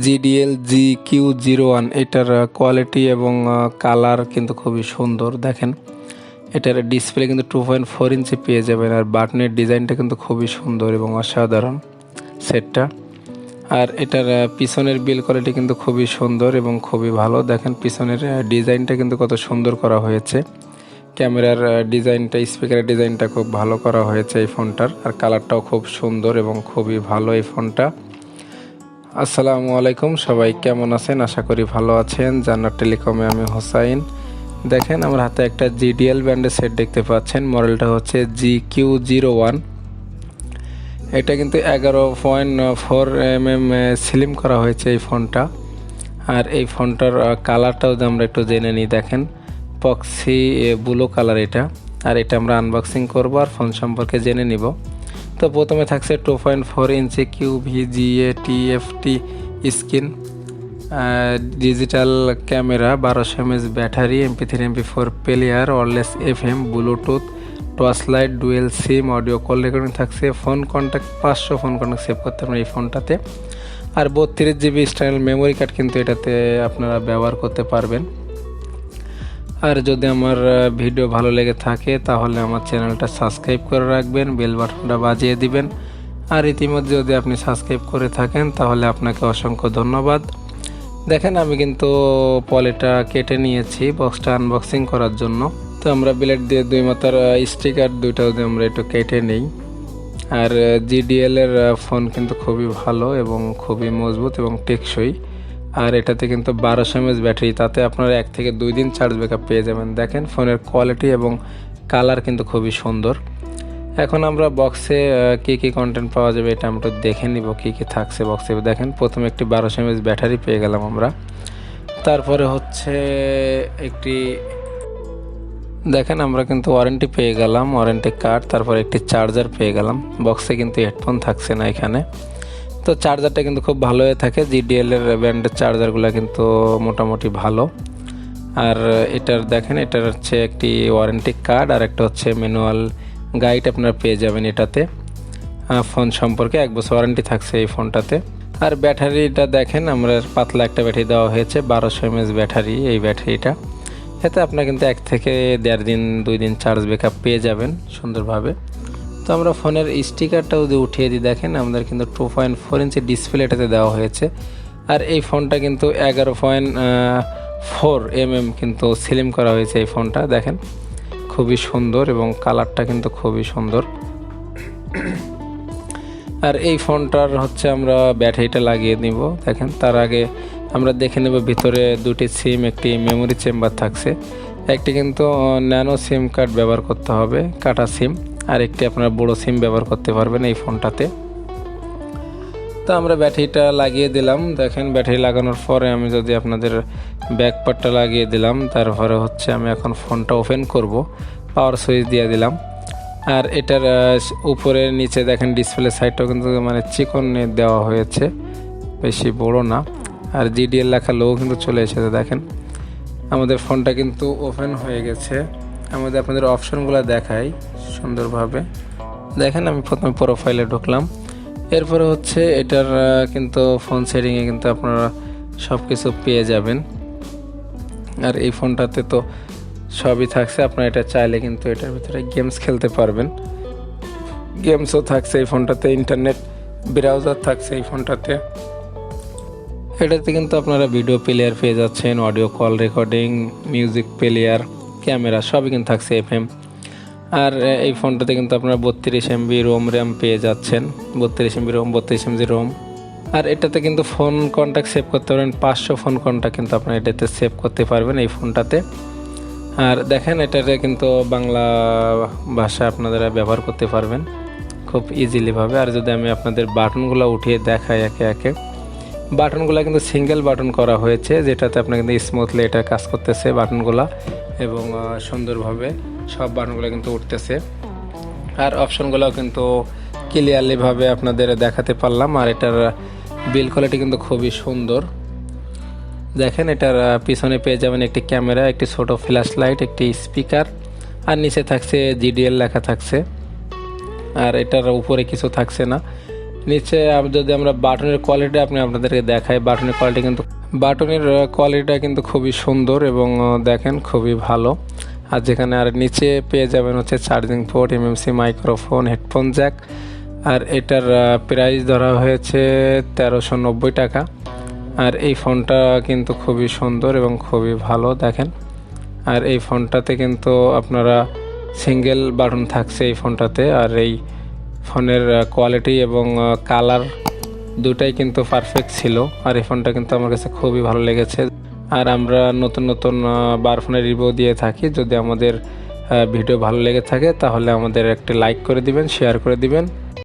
GDL GQ01 এটার quality এবং colour কিন্তু খুবই সুন্দর। দেখেন এটার ডিসপ্লে কিন্তু 2.4 ইঞ্চি পেয়ে যাবেন, আর বাটনের ডিজাইনটা কিন্তু খুবই সুন্দর এবং অসাধারণ সেটটা। আর এটার পিছনের বিল কোয়ালিটি কিন্তু খুবই সুন্দর এবং খুবই ভালো। দেখেন পিছনের ডিজাইনটা কিন্তু কত সুন্দর করা হয়েছে, ক্যামেরার ডিজাইনটা, স্পিকারের ডিজাইনটা খুব ভালো করা হয়েছে এই ফোনটার, আর কালারটাও খুব সুন্দর এবং খুবই ভালো এই ফোনটা। আসসালামু আলাইকুম, সবাই কেমন আছেন? আশা করি ভালো আছেন। জান্নাত টেলিকমে আমি হোসাইন। দেখেন আমার হাতে একটা GDL ব্র্যান্ডের সেট দেখতে পাচ্ছেন, মডেলটা হচ্ছে GQ01। এটা কিন্তু 11.4 mm স্লিম করা হয়েছে এই ফোনটা। আর এই ফোনটার কালারটাও যদি আমরা একটু জেনে নিই, দেখেন পক্সি ব্লু কালার এটা। আর এটা আমরা আনবক্সিং করব আর ফোন সম্পর্কে জেনে নিব। তো প্রথমে থাকছে 2.4 inch QVGA TFT screen, digital camera, 1200 mAh battery, MP3 MP4 player, wireless FM, Bluetooth, torch light, dual SIM, audio call recording থাকছে, phone contact 500 phone contact save করতে পারবেন এই ফোনটাতে। আর 32 GB এক্সটার্নাল মেমোরি কার্ড কিন্তু এটাতে আপনারা ব্যবহার করতে পারবেন। আর যদি আমার ভিডিও ভালো লেগে থাকে তাহলে আমার চ্যানেলটা সাবস্ক্রাইব করে রাখবেন, বেল বাটনটা বাজিয়ে দিবেন। আর ইতিমধ্যে যদি আপনি সাবস্ক্রাইব করে থাকেন তাহলে আপনাকে অসংখ্য ধন্যবাদ। দেখেন আমি কিন্তু পলিটা কেটে নিয়েছি বক্সটা আনবক্সিং করার জন্য। তো আমরা ব্লেড দিয়ে দুই মাথার স্টিকার দুইটাও দিয়ে আমরা একটু কেটে নিই। আর GDL এর ফোন কিন্তু খুবই ভালো এবং খুবই মজবুত এবং টেকসই। আর এটাতে কিন্তু 1200 mAh ব্যাটারি, তাতে আপনারা 1 থেকে 2 দিন চার্জ ব্যাকআপ পেয়ে যাবেন। দেখেন ফোনের কোয়ালিটি এবং কালার কিন্তু খুবই সুন্দর। এখন আমরা বক্সে কি কন্টেন্ট পাওয়া যাবে এটা আমরা দেখে নিব, কি থাকছে বক্সে। দেখেন প্রথমে একটি 1200 mAh ব্যাটারি পেয়ে গেলাম আমরা। তারপরে হচ্ছে একটি, দেখেন আমরা কিন্তু ওয়ারেন্টি পেয়ে গেলাম, ওয়ারেন্টি কার্ড। তারপর একটি চার্জার পেয়ে গেলাম। বক্সে কিন্তু হেডফোন থাকছে না এখানে। তো চার্জারটা কিন্তু খুব ভালো হয়ে থাকে, GDL এর ব্র্যান্ডের চার্জারগুলো কিন্তু মোটামুটি ভালো। আর এটার দেখেন এটার হচ্ছে একটি ওয়ারেন্টি কার্ড আর একটা হচ্ছে ম্যানুয়াল গাইড আপনারা পেয়ে যাবেন এটাতে। ফোন সম্পর্কে 1 বছর ওয়ারেন্টি থাকছে এই ফোনটাতে। আর ব্যাটারিটা দেখেন আমরা পাতলা একটা ব্যাটারি দেওয়া হয়েছে, 1200 mAh ব্যাটারি এই ব্যাটারিটা। এতে আপনার কিন্তু 1 থেকে 1.5 দিন 2 দিন চার্জ ব্যাকআপ পেয়ে যাবেন সুন্দরভাবে। তো আমরা ফোনের স্টিকারটাও যদি উঠিয়ে দিই, দেখেন আমাদের কিন্তু 2.4 ইঞ্চি ডিসপ্লে এটাতে দেওয়া হয়েছে। আর এই ফোনটা কিন্তু 11.4 mm কিন্তু স্লিম করা হয়েছে এই ফোনটা। দেখেন খুবই সুন্দর এবং কালারটা কিন্তু খুবই সুন্দর। আর এই ফোনটার হচ্ছে আমরা ব্যাটারিটা লাগিয়ে নিব। দেখেন তার আগে আমরা দেখে নেব ভিতরে দুটি সিম, একটি মেমোরি চেম্বার থাকছে, একটি কিন্তু ন্যানো সিম কার্ড ব্যবহার করতে হবে, কাটা সিম, আর একটি আপনারা বড় সিম ব্যবহার করতে পারবেন এই ফোনটাতে। তো আমরা ব্যাটারিটা লাগিয়ে দিলাম। দেখেন ব্যাটারি লাগানোর পরে আমি যদি আপনাদের ব্যাক পার্টটা লাগিয়ে দিলাম, তারপরে হচ্ছে আমি এখন ফোনটা ওপেন করব, পাওয়ার সুইচ দিয়ে দিলাম। আর এটার উপরে নিচে দেখেন ডিসপ্লে সাইডটাও কিন্তু মানে চিকন দেওয়া হয়েছে, বেশি বড় না। আর GDL লেখা লোগো কিন্তু চলে এসেছে। দেখেন আমাদের ফোনটা কিন্তু ওপেন হয়ে গেছে। আমাদের আপনাদের অপশনগুলো দেখাই সুন্দরভাবে। দেখেন আমি প্রথমে প্রোফাইলে ঢুকলাম, এরপরে হচ্ছে এটার কিন্তু ফোন সেটিংয়ে কিন্তু আপনারা সব কিছু পেয়ে যাবেন। আর এই ফোনটাতে তো সবই থাকছে, আপনারা এটা চাইলে কিন্তু এটার ভিতরে গেমস খেলতে পারবেন। গেমসও থাকছে এই ফোনটাতে, ইন্টারনেট ব্রাউজার থাকছে এই ফোনটাতে। এটাতে কিন্তু আপনারা ভিডিও প্লেয়ার পেয়ে যাচ্ছেন, audio call recording, music player, camera সবই কিন্তু থাকছে FM। আর এই ফোনটাতে কিন্তু আপনারা 32 MB রোম র্যাম পেয়ে যাচ্ছেন, 32 MB রোম, 32 MB রোম। আর এটাতে কিন্তু ফোন কন্ট্যাক্ট সেভ করতে পারবেন, 500 ফোন কন্ট্যাক্ট কিন্তু আপনারা এটাতে সেভ করতে পারবেন এই ফোনটাতে। আর দেখেন এটাতে কিন্তু বাংলা ভাষা আপনারা ব্যবহার করতে পারবেন খুব ইজিলিভাবে। আর যদি আমি আপনাদের বাটনগুলো উঠিয়ে দেখাই একে একে, বাটনগুলো কিন্তু সিঙ্গেল বাটন করা হয়েছে, যেটাতে আপনার কিন্তু স্মুথলি এটা কাজ করতেছে বাটনগুলো এবং সুন্দরভাবে সব বাটনগুলো কিন্তু উঠতেছে। আর অপশনগুলোও কিন্তু ক্লিয়ারলিভাবে আপনাদের দেখাতে পারলাম। আর এটার বিল কোয়ালিটি কিন্তু খুবই সুন্দর। দেখেন এটার পিছনে পেয়ে যাবেন একটি ক্যামেরা, একটি ছোট ফ্ল্যাশ লাইট, একটি স্পিকার, আর নিচে থাকছে GDL লেখা থাকছে। আর এটার উপরে কিছু থাকছে না, নিচে যদি আমরা বাটনের কোয়ালিটি আপনাদেরকে দেখাই, বাটনের কোয়ালিটিটা কিন্তু খুবই সুন্দর এবং দেখেন খুবই ভালো। আর যেখানে আর নিচে পেয়ে যাবেন হচ্ছে charging port, MMC microphone, headphone jack. আর এটার প্রাইস ধরা হয়েছে 1390 টাকা। আর এই ফোনটা কিন্তু খুবই সুন্দর এবং খুবই ভালো দেখেন। আর এই ফোনটাতে কিন্তু আপনারা সিঙ্গেল বাটন থাকছে এই ফোনটাতে। আর এই ফোনের কোয়ালিটি এবং কালার দুটাই কিন্তু পারফেক্ট ছিল। আর এই ফোনটা কিন্তু আমার কাছে খুবই ভালো লেগেছে। আর আমরা নতুন নতুন বার ফোনের রিভিউ দিয়ে থাকি। যদি আমাদের ভিডিও ভালো লেগে থাকে তাহলে আমাদের একটি লাইক করে দিবেন, শেয়ার করে দিবেন।